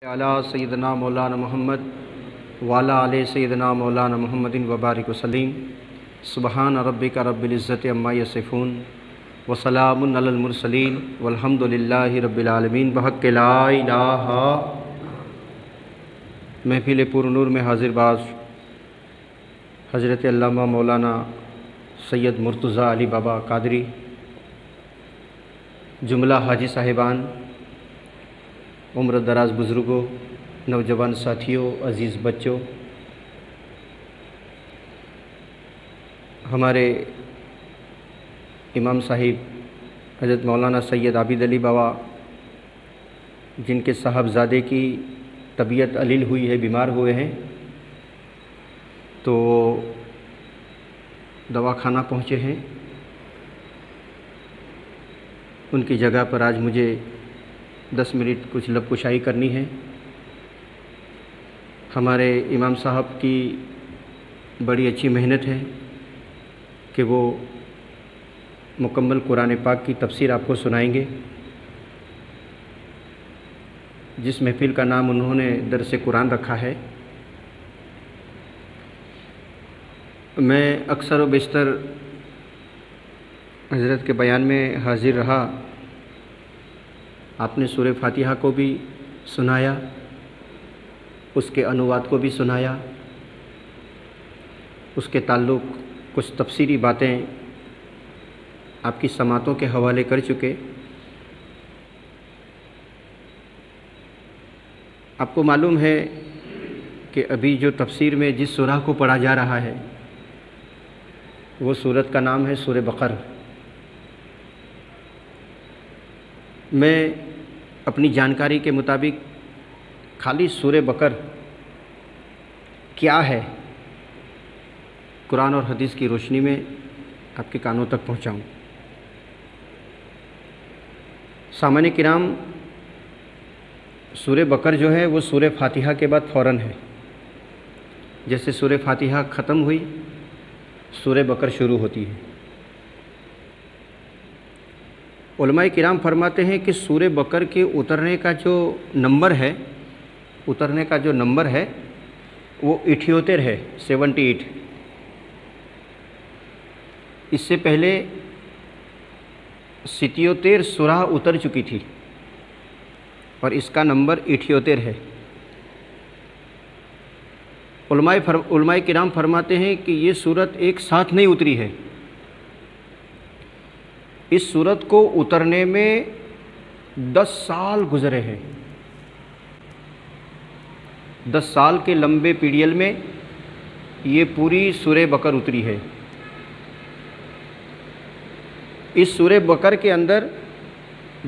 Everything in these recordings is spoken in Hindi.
अला सैयदना मौलाना मोहम्मद वाला आले सैयदना मौलाना मोहम्मदिन वबारिक वसलीम। सुबहान रब्बिका रब्बिल इज़्ज़ति अम्मा यसिफ़ून व सलामुन अलल मुरसलीन वल्हम्दुलिल्लाहि रब्बिल आलमीन। बहक़ ला इलाहा। महफ़िल पुरनूर में हाज़िर बाज़ हज़रत अल्लामा मौलाना सैयद मुर्तज़ा अली बाबा कादरी, जुमला हाजी साहिबान, उम्र दराज बुज़ुर्गों, नौजवान साथियों, अज़ीज़ बच्चों, हमारे इमाम साहिब हज़रत मौलाना सैयद आबिद अली बाबा, जिनके साहबज़ादे की तबीयत अलील हुई है, बीमार हुए हैं, तो दवाखाना पहुँचे हैं। उनकी जगह पर आज मुझे 10 मिनट कुछ लबकुशाई करनी है। हमारे इमाम साहब की बड़ी अच्छी मेहनत है कि वो मुकम्मल कुरान पाक की तफसीर आपको सुनाएंगे। जिस महफ़िल का नाम उन्होंने दरस कुरान रखा है, मैं अक्सर व बेशतर हज़रत के बयान में हाज़िर रहा। आपने सूरह फातिहा को भी सुनाया, उसके अनुवाद को भी सुनाया, उसके ताल्लुक़ कुछ तफसीरी बातें आपकी समातों के हवाले कर चुके। आपको मालूम है कि अभी जो तफसीर में जिस सूरह को पढ़ा जा रहा है, वो सूरत का नाम है सूरह बकर। मैं अपनी जानकारी के मुताबिक खाली सूरह बकर क्या है, कुरान और हदीस की रोशनी में आपके कानों तक पहुंचाऊं। सामान्य किराम, सूरह बकर जो है वो सूरह फातिहा के बाद फ़ौरन है। जैसे सूरह फातिहा ख़त्म हुई, सूरह बकर शुरू होती है। उलमाए किराम फरमाते हैं कि सूरह बकर के उतरने का जो नंबर है वो 78 है, 78। इससे पहले 77 सूरह उतर चुकी थी और इसका नंबर 78 है। उलमाए किराम फरमाते हैं कि ये सूरत एक साथ नहीं उतरी है। इस सूरत को उतरने में 10 साल गुज़रे हैं। 10 साल के लंबे पीरियड में ये पूरी सूरह बकर उतरी है। इस सूरह बकर के अंदर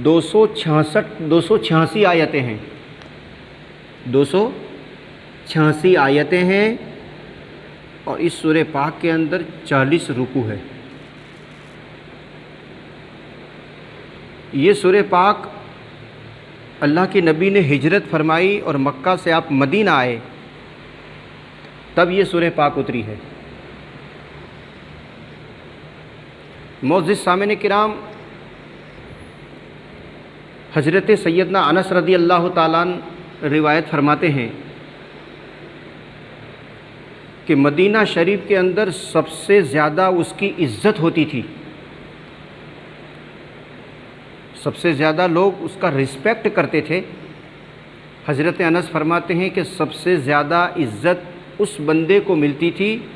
286 आयतें हैं। 286 आयतें हैं और इस सूरह पाक के अंदर 40 रुकू है। ये सूरह पाक अल्लाह के नबी ने हिजरत फरमाई और मक्का से आप मदीना आए, तब ये सूरह पाक उतरी है। मोअज़्ज़िज़ सामिन किराम, हज़रत सैयदना अनस रदी अल्लाह ताला अन्हु रिवायत फरमाते हैं कि मदीना शरीफ के अंदर सबसे ज़्यादा उसकी इज़्ज़त होती थी, सबसे ज़्यादा लोग उसका रिस्पेक्ट करते थे। हज़रत अनस फरमाते हैं कि सबसे ज़्यादा इज़्ज़त उस बंदे को मिलती थी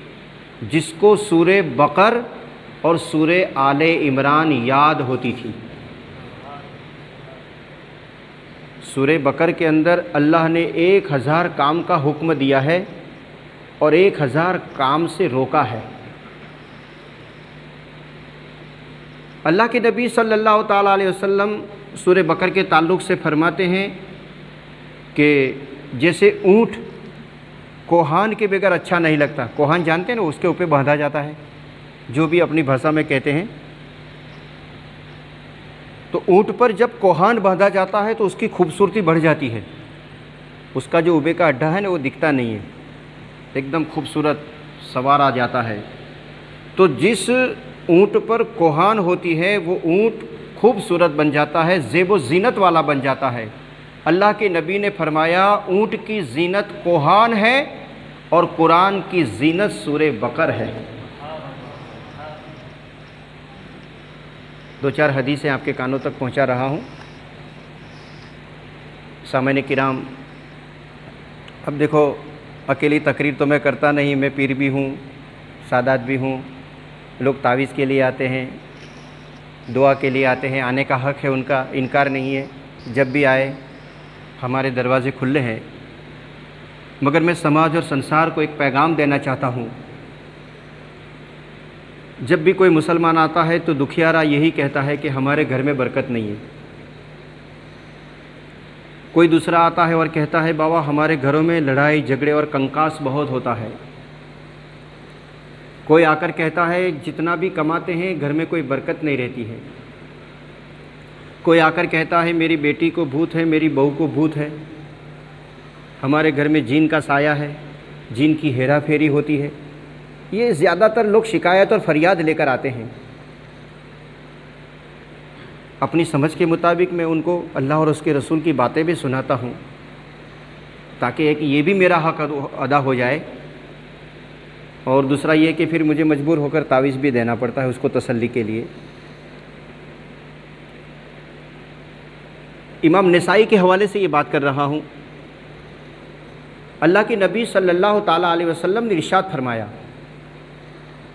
जिसको सूरह बकर और सूरह आले इमरान याद होती थी। सूरह बकर के अंदर अल्लाह ने 1000 काम का हुक्म दिया है और 1000 काम से रोका है। अल्लाह के नबी सल्लल्लाहु ताला अलैहि वसल्लम सूरह बकर के ताल्लुक़ से फरमाते हैं कि जैसे ऊँट कोहान के बगैर अच्छा नहीं लगता। कोहान जानते हैं ना, उसके ऊपर बांधा जाता है, जो भी अपनी भाषा में कहते हैं। तो ऊँट पर जब कोहान बांधा जाता है तो उसकी खूबसूरती बढ़ जाती है। उसका जो ऊबे का अड्डा है ना, वो दिखता नहीं है, एकदम खूबसूरत सवार आ जाता है। तो जिस ऊँट पर कोहान होती है वो ऊँट खूबसूरत बन जाता है, ज़ेब व ज़ीनत वाला बन जाता है। अल्लाह के नबी ने फरमाया ऊँट की जीनत कोहान है और कुरान की जीनत सूरे बकर है। दो चार हदीसें आपके कानों तक पहुंचा रहा हूं। सामान्य किराम, अब देखो, अकेली तकरीर तो मैं करता नहीं, मैं पीर भी हूँ, सादात भी हूँ। लोग तावीज़ के लिए आते हैं, दुआ के लिए आते हैं, आने का हक़ है उनका, इनकार नहीं है। जब भी आए हमारे दरवाज़े खुले हैं। मगर मैं समाज और संसार को एक पैगाम देना चाहता हूँ। जब भी कोई मुसलमान आता है तो दुखियारा यही कहता है कि हमारे घर में बरकत नहीं है। कोई दूसरा आता है और कहता है बाबा हमारे घरों में लड़ाई झगड़े और कंकास बहुत होता है। कोई आकर कहता है जितना भी कमाते हैं घर में कोई बरकत नहीं रहती है। कोई आकर कहता है मेरी बेटी को भूत है, मेरी बहू को भूत है, हमारे घर में जीन का साया है, जीन की हेरा फेरी होती है। ये ज़्यादातर लोग शिकायत और फरियाद लेकर आते हैं। अपनी समझ के मुताबिक मैं उनको अल्लाह और उसके रसूल की बातें भी सुनाता हूँ, ताकि एक ये भी मेरा हक़ अदा हो जाए, और दूसरा ये कि फिर मुझे मजबूर होकर तावीज़ भी देना पड़ता है उसको तसल्ली के लिए। इमाम निसाई के हवाले से ये बात कर रहा हूँ। अल्लाह के नबी सल्लल्लाहु ताला अलैहि वसल्लम ने इरशाद फरमाया,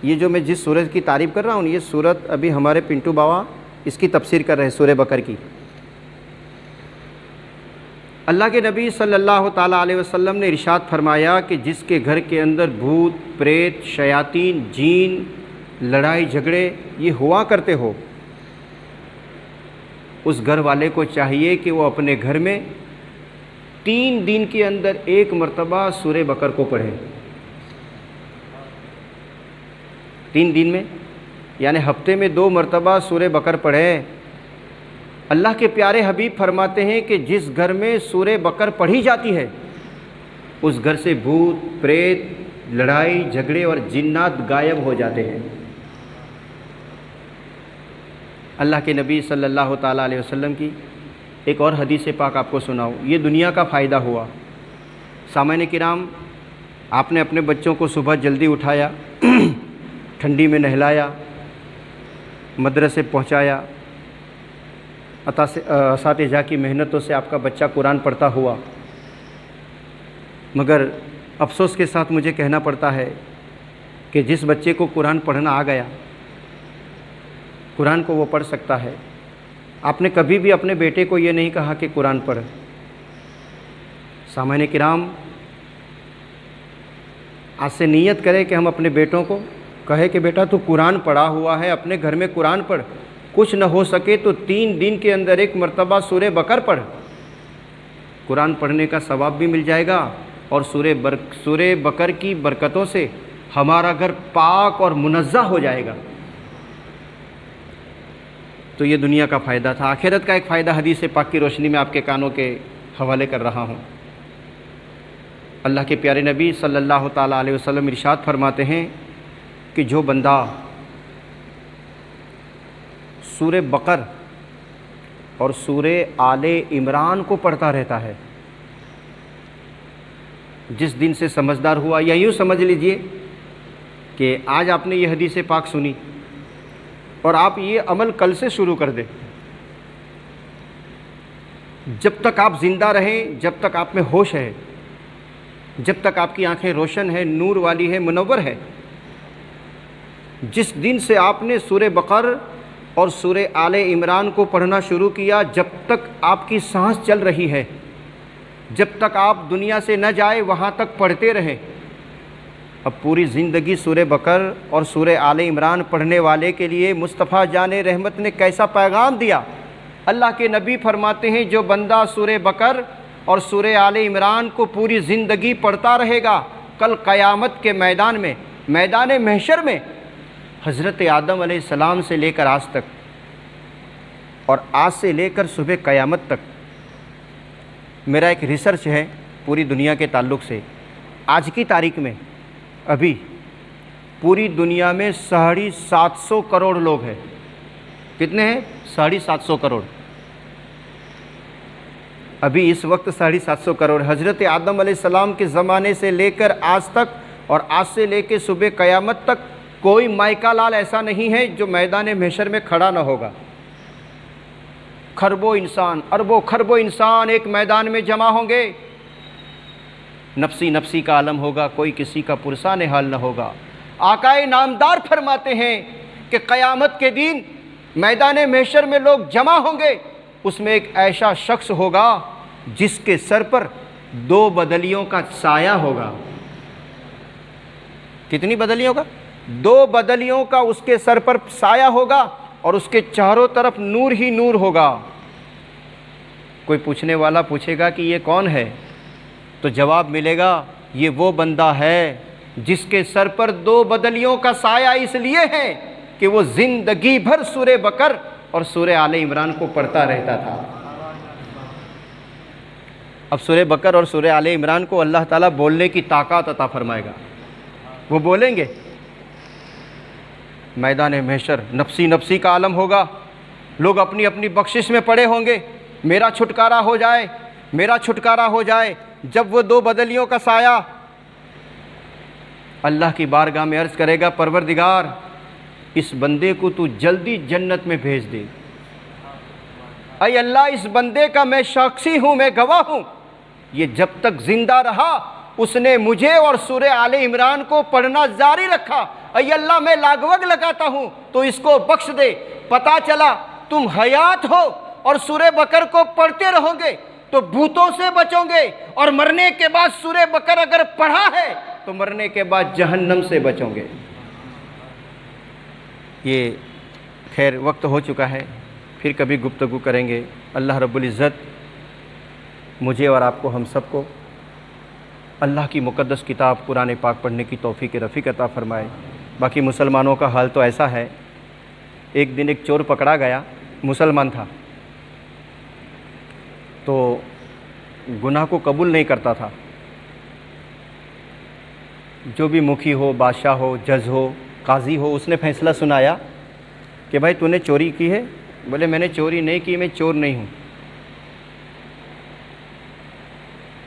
ये जो मैं जिस सूरत की तारीफ़ कर रहा हूँ, ये सूरत अभी हमारे पिंटू बाबा इसकी तफसीर कर रहे हैं, सूरे बकर की। अल्लाह के नबी सल्लल्लाहु ताला अलैहि वसल्लम ने इरशाद फरमाया कि जिसके घर के अंदर भूत प्रेत शयातीन जीन लड़ाई झगड़े ये हुआ करते हो, उस घर वाले को चाहिए कि वो अपने घर में 3 दिन के अंदर 1 मरतबा सूरे बकर को पढ़े। 3 दिन में, यानी हफ्ते में 2 मरतबा सूरे बकर पढ़े। अल्लाह के प्यारे हबीब फरमाते हैं कि जिस घर में सूरे बकर पढ़ी जाती है उस घर से भूत प्रेत लड़ाई झगड़े और जिन्नात गायब हो जाते हैं। अल्लाह के नबी सल्लल्लाहु ताला अलैहि वसल्लम की एक और हदीस पाक आपको सुनाऊँ, ये दुनिया का फ़ायदा हुआ। सामान्य किराम, आपने अपने बच्चों को सुबह जल्दी उठाया, ठंडी में नहलाया, मदरसे पहुंचाया, असातिज़ा की मेहनतों से आपका बच्चा कुरान पढ़ता हुआ। मगर अफसोस के साथ मुझे कहना पड़ता है कि जिस बच्चे को कुरान पढ़ना आ गया, कुरान को वो पढ़ सकता है। आपने कभी भी अपने बेटे को ये नहीं कहा कि कुरान पढ़। सामान्य किराम, आज से नीयत करें कि हम अपने बेटों को कहे कि बेटा तू कुरान पढ़ा हुआ है, अपने घर में कुरान पढ़, कुछ न हो सके तो 3 दिन के अंदर 1 मरतबा सूरे बकर पढ़। कुरान पढ़ने का सवाब भी मिल जाएगा और सूरे बकर की बरकतों से हमारा घर पाक और मुनज़्ज़ह हो जाएगा। तो ये दुनिया का फ़ायदा था। आखिरत का एक फ़ायदा हदीस पाक की रोशनी में आपके कानों के हवाले कर रहा हूँ। अल्लाह के प्यारे नबी सल्लल्लाहु ताला अलैहि वसल्लम इरशाद फरमाते हैं कि जो बंदा सूरे बकर और सूरे आले इमरान को पढ़ता रहता है, जिस दिन से समझदार हुआ, या यूँ समझ लीजिए कि आज आपने ये हदीस पाक सुनी और आप ये अमल कल से शुरू कर दें। जब तक आप ज़िंदा रहें, जब तक आप में होश है, जब तक आपकी आंखें रोशन है, नूर वाली है, मुनव्वर है, जिस दिन से आपने सूरे बकर और सूरे आले इमरान को पढ़ना शुरू किया, जब तक आपकी सांस चल रही है, जब तक आप दुनिया से न जाए वहाँ तक पढ़ते रहें। अब पूरी ज़िंदगी सूरे बकर और सूरे आले इमरान पढ़ने वाले के लिए मुस्तफ़ा जाने रहमत ने कैसा पैगाम दिया। अल्लाह के नबी फरमाते हैं जो बंदा सूरे बकर और सूरे आले इमरान को पूरी ज़िंदगी पढ़ता रहेगा, कल क़यामत के मैदान में, मैदान महशर में, हज़रत आदम अलैहिस्सलाम से लेकर आज तक और आज से लेकर सुबह क़यामत तक, मेरा एक रिसर्च है पूरी दुनिया के ताल्लुक़ से। आज की तारीख़ में अभी पूरी दुनिया में 750 करोड़ लोग हैं। कितने हैं? 750 करोड़। अभी इस वक्त 750 करोड़, हज़रत आदम अलैहिस्सलाम के ज़माने से लेकर आज तक और आज से लेकर सुबह क़यामत तक कोई माइका लाल ऐसा नहीं है जो मैदान महशर में खड़ा ना होगा। खरबों इंसान, अरबों खरबों इंसान एक मैदान में जमा होंगे। नफसी नफसी का आलम होगा, कोई किसी का पुरसान हाल न होगा। आकाए नामदार फरमाते हैं कि क़यामत के दिन मैदान महशर में लोग जमा होंगे, उसमें एक ऐसा शख्स होगा जिसके सर पर 2 बदलियों का साया होगा। कितनी बदलियों का? 2 बदलियों का उसके सर पर साया होगा और उसके चारों तरफ नूर ही नूर होगा। कोई पूछने वाला पूछेगा कि ये कौन है, तो जवाब मिलेगा ये वो बंदा है जिसके सर पर 2 बदलियों का साया इसलिए है कि वो ज़िंदगी भर सूरे बकर और सूरे आले इमरान को पढ़ता रहता था। अब सूरे बकर और सूरे आले इमरान को अल्लाह ताला बोलने की ताकत अता फरमाएगा। वो बोलेंगे। मैदान महशर नफसी नफसी का आलम होगा, लोग अपनी अपनी बख्शिश में पड़े होंगे, मेरा छुटकारा हो जाए, मेरा छुटकारा हो जाए। जब वो 2 बदलियों का साया अल्लाह की बारगाह में अर्ज़ करेगा, परवरदिगार इस बंदे को तू जल्दी जन्नत में भेज दे। अय अल्लाह, इस बंदे का मैं साक्षी हूँ, मैं गवाह हूँ, ये जब तक ज़िंदा रहा उसने मुझे और सूरे आले इमरान को पढ़ना जारी रखा। अय अल्लाह, मैं लागवग लगाता हूँ तो इसको बख्श दे। पता चला तुम हयात हो और सूरे बकर को पढ़ते रहोगे तो भूतों से बचोगे, और मरने के बाद सूरे बकर अगर पढ़ा है तो मरने के बाद जहन्नम से बचोगे। ये खैर वक्त हो चुका है, फिर कभी गुफ्तगू करेंगे। अल्लाह रब्बुल इज़्ज़त मुझे और आपको, हम सबको अल्लाह की मुक़द्दस किताब कुरान पाक पढ़ने की तौफ़ीक़ रफ़ीक अता फ़रमाए। बाकी मुसलमानों का हाल तो ऐसा है, एक दिन एक चोर पकड़ा गया, मुसलमान था, तो गुनाह को कबूल नहीं करता था। जो भी मुखी हो, बादशाह हो, जज हो, काजी हो, उसने फ़ैसला सुनाया कि भाई तूने चोरी की है। बोले मैंने चोरी नहीं की, मैं चोर नहीं हूँ।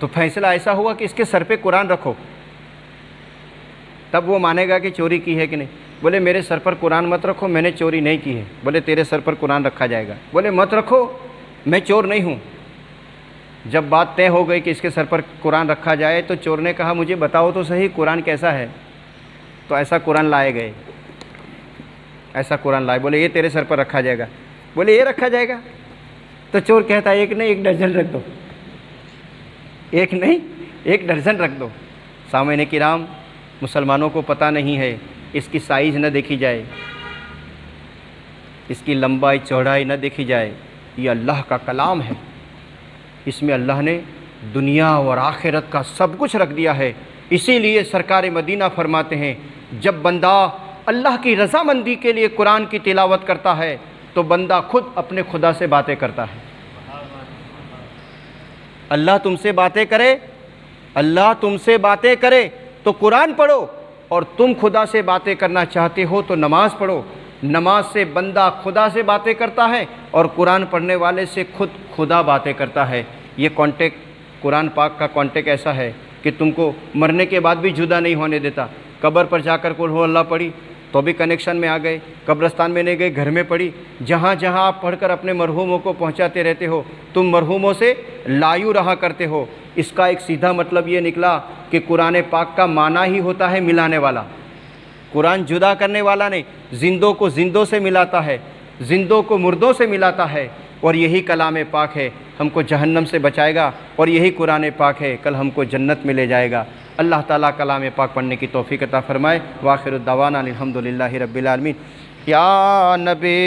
तो फैसला ऐसा हुआ कि इसके सर पे कुरान रखो, तब वो मानेगा कि चोरी की है कि नहीं। बोले मेरे सर पर कुरान मत रखो, मैंने चोरी नहीं की है। बोले तेरे सर पर कुरान रखा जाएगा। बोले मत रखो, मैं चोर नहीं हूँ। जब बात तय हो गई कि इसके सर पर कुरान रखा जाए तो चोर ने कहा मुझे बताओ तो सही कुरान कैसा है। तो ऐसा कुरान लाए गए, ऐसा कुरान लाए। बोले ये तेरे सर पर रखा जाएगा। बोले ये रखा जाएगा। तो चोर कहता है एक नहीं 1 दर्जन रख दो, एक नहीं 1 दर्जन रख दो। सामईन किराम, मुसलमानों को पता नहीं है इसकी साइज़ न देखी जाए, इसकी लंबाई चौड़ाई न देखी जाए। ये अल्लाह का कलाम है, इसमें अल्लाह ने दुनिया और आखिरत का सब कुछ रख दिया है। इसीलिए सरकार मदीना फरमाते हैं जब बंदा अल्लाह की रज़ामंदी के लिए कुरान की तिलावत करता है तो बंदा खुद अपने खुदा से बातें करता है। अल्लाह तुमसे बातें करे, अल्लाह तुमसे बातें करे तो कुरान पढ़ो, और तुम खुदा से बातें करना चाहते हो तो नमाज़ पढ़ो। नमाज से बंदा खुदा से बातें करता है और कुरान पढ़ने वाले से खुद खुदा बातें करता है। ये कॉन्टेक्ट, कुरान पाक का कॉन्टेक्ट ऐसा है कि तुमको मरने के बाद भी जुदा नहीं होने देता। कब्र पर जाकर कुल हो अल्लाह पढ़ी तो भी कनेक्शन में आ गए, कब्रस्तान में नहीं गए, घर में पढ़ी। जहाँ जहाँ आप पढ़कर अपने मरहूमों को पहुँचाते रहते हो, तुम मरहूमों से लायू रहा करते हो। इसका एक सीधा मतलब ये निकला कि कुरान पाक का माना ही होता है मिलाने वाला। कुरान जुदा करने वाला नहीं, जिंदों को जिंदों से मिलाता है, जिंदों को मुर्दों से मिलाता है। और यही कलाम पाक है, हमको जहन्नम से बचाएगा, और यही कुरान पाक है कल हमको जन्नत में ले जाएगा। अल्लाह ताला कलाम पाक पढ़ने की तौफीक अता फरमाए। वाखिर दावाना अल्हम्दुलिल्लाहि रब्बिल आलमीन। या नबी